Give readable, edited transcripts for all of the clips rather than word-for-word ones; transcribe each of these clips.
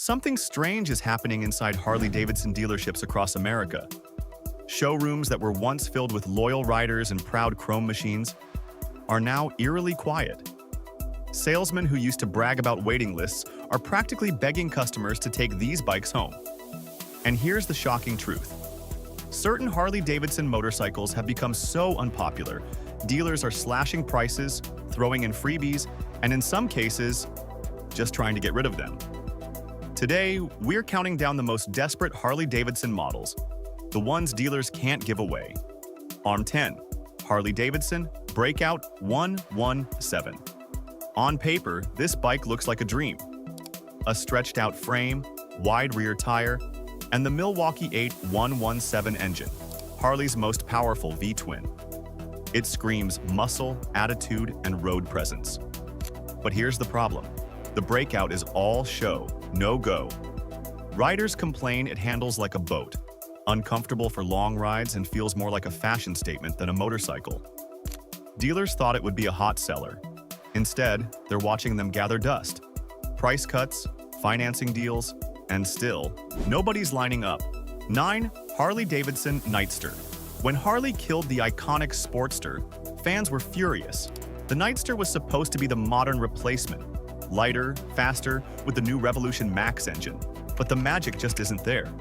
Something strange is happening inside Harley-Davidson dealerships across America. Showrooms that were once filled with loyal riders and proud chrome machines are now eerily quiet. Salesmen who used to brag about waiting lists are practically begging customers to take these bikes home. And here's the shocking truth. Certain Harley-Davidson motorcycles have become so unpopular, dealers are slashing prices, throwing in freebies, and in some cases, just trying to get rid of them. Today, we're counting down the most desperate Harley-Davidson models, the ones dealers can't give away. ARM 10, Harley-Davidson Breakout 117. On paper, this bike looks like a dream. A stretched-out frame, wide rear tire, and the Milwaukee 8 117 engine, Harley's most powerful V-twin. It screams muscle, attitude, and road presence. But here's the problem. The Breakout is all show, no go. Riders complain it handles like a boat, uncomfortable for long rides and feels more like a fashion statement than a motorcycle. Dealers thought it would be a hot seller. Instead, they're watching them gather dust. Price cuts, financing deals, and still, nobody's lining up. 9. Harley-Davidson Nightster. When Harley killed the iconic Sportster, fans were furious. The Nightster was supposed to be the modern replacement, lighter, faster, with the new Revolution Max engine. But the magic just isn't there.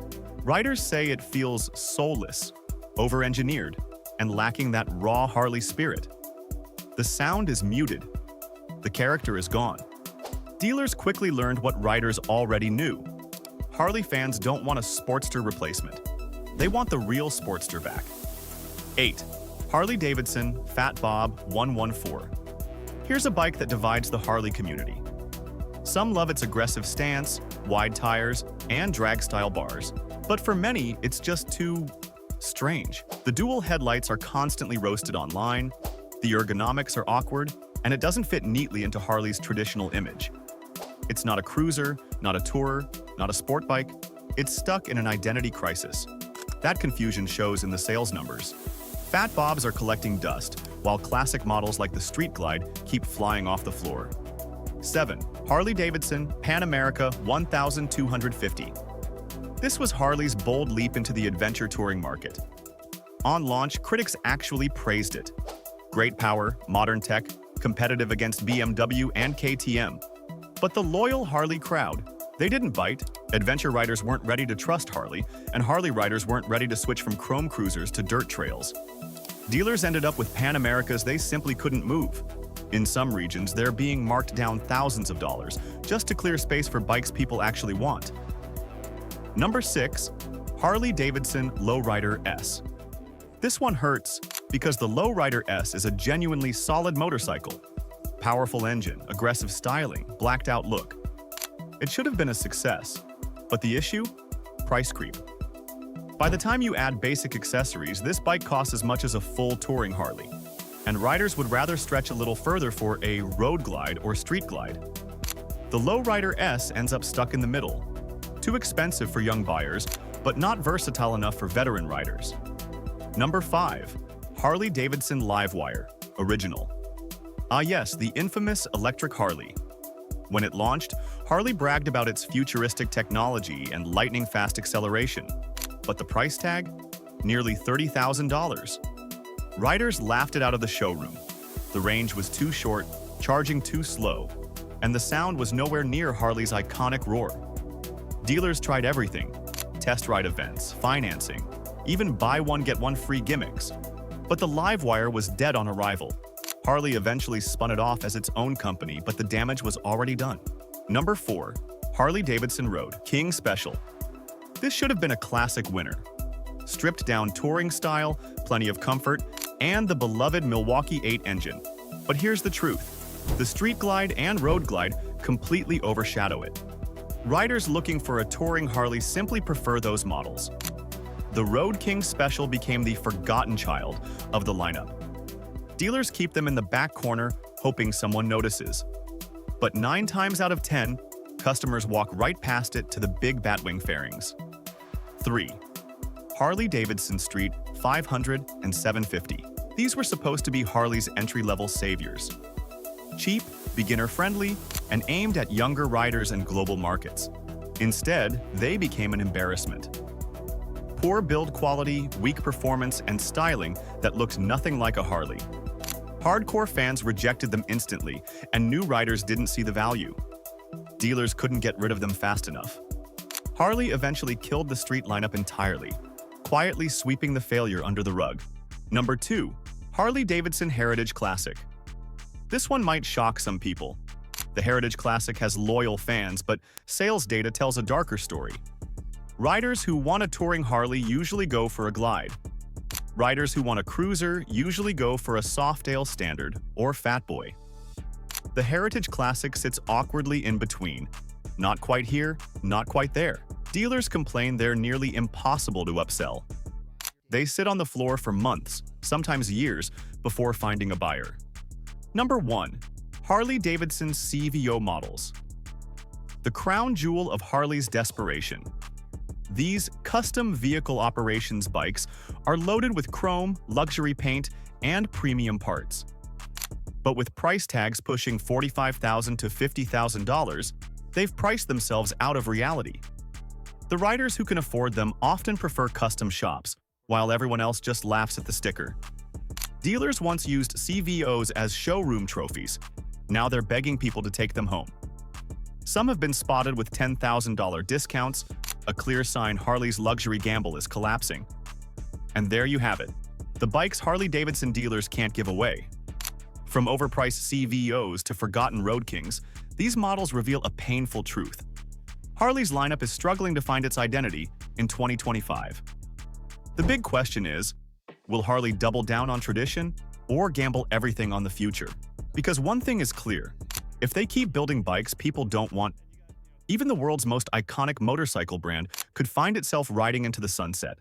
Riders say it feels soulless, over-engineered, and lacking that raw Harley spirit. The sound is muted. The character is gone. Dealers quickly learned what riders already knew. Harley fans don't want a Sportster replacement. They want the real Sportster back. 8. Harley-Davidson Fat Bob 114. Here's a bike that divides the Harley community. Some love its aggressive stance, wide tires, and drag-style bars. But for many, it's just too strange. The dual headlights are constantly roasted online, the ergonomics are awkward, and it doesn't fit neatly into Harley's traditional image. It's not a cruiser, not a tourer, not a sport bike. It's stuck in an identity crisis. That confusion shows in the sales numbers. Fat Bobs are collecting dust, while classic models like the Street Glide keep flying off the floor. 7. Harley-Davidson Pan America 1250. This was Harley's bold leap into the adventure touring market. On launch, critics actually praised it. Great power, modern tech, competitive against BMW and KTM. But the loyal Harley crowd, they didn't bite. Adventure riders weren't ready to trust Harley, and Harley riders weren't ready to switch from chrome cruisers to dirt trails. Dealers ended up with Pan Americas they simply couldn't move. In some regions, they're being marked down thousands of dollars just to clear space for bikes people actually want. Number 6. Harley-Davidson Lowrider S. This one hurts because the Lowrider S is a genuinely solid motorcycle. Powerful engine, aggressive styling, blacked-out look. It should have been a success. But the issue? Price creep. By the time you add basic accessories, this bike costs as much as a full touring Harley. And riders would rather stretch a little further for a road glide or street glide. The Lowrider S ends up stuck in the middle. Too expensive for young buyers, but not versatile enough for veteran riders. Number 5. Harley-Davidson Livewire Original. Ah yes, the infamous electric Harley. When it launched, Harley bragged about its futuristic technology and lightning-fast acceleration. But the price tag? Nearly $30,000. Riders laughed it out of the showroom. The range was too short, charging too slow, and the sound was nowhere near Harley's iconic roar. Dealers tried everything: test ride events, financing, even buy one get one free gimmicks. But the Livewire was dead on arrival. Harley eventually spun it off as its own company, but the damage was already done. Number 4. Harley-Davidson Road King Special. This should have been a classic winner. Stripped down touring style, plenty of comfort, and the beloved Milwaukee 8 engine. But here's the truth. The Street Glide and Road Glide completely overshadow it. Riders looking for a touring Harley simply prefer those models. The Road King Special became the forgotten child of the lineup. Dealers keep them in the back corner, hoping someone notices. But 9 times out of 10, customers walk right past it to the big Batwing fairings. 3. Harley-Davidson Street 500 and 750. These were supposed to be Harley's entry-level saviors. Cheap, beginner-friendly, and aimed at younger riders and global markets. Instead, they became an embarrassment. Poor build quality, weak performance, and styling that looked nothing like a Harley. Hardcore fans rejected them instantly, and new riders didn't see the value. Dealers couldn't get rid of them fast enough. Harley eventually killed the street lineup entirely, quietly sweeping the failure under the rug. Number 2. Harley-Davidson Heritage Classic. This one might shock some people. The Heritage Classic has loyal fans, but sales data tells a darker story. Riders who want a touring Harley usually go for a Glide. Riders who want a cruiser usually go for a Softail Standard or Fat Boy. The Heritage Classic sits awkwardly in between. Not quite here, not quite there. Dealers complain they're nearly impossible to upsell. They sit on the floor for months, sometimes years, before finding a buyer. Number 1. Harley-Davidson CVO models. The crown jewel of Harley's desperation. These custom vehicle operations bikes are loaded with chrome, luxury paint, and premium parts. But with price tags pushing $45,000 to $50,000, they've priced themselves out of reality. The riders who can afford them often prefer custom shops, while everyone else just laughs at the sticker. Dealers once used CVOs as showroom trophies. Now they're begging people to take them home. Some have been spotted with $10,000 discounts, a clear sign Harley's luxury gamble is collapsing. And there you have it, the bikes Harley-Davidson dealers can't give away. From overpriced CVOs to forgotten road kings, these models reveal a painful truth. Harley's lineup is struggling to find its identity in 2025. The big question is, will Harley double down on tradition or gamble everything on the future? Because one thing is clear, if they keep building bikes people don't want, even the world's most iconic motorcycle brand could find itself riding into the sunset.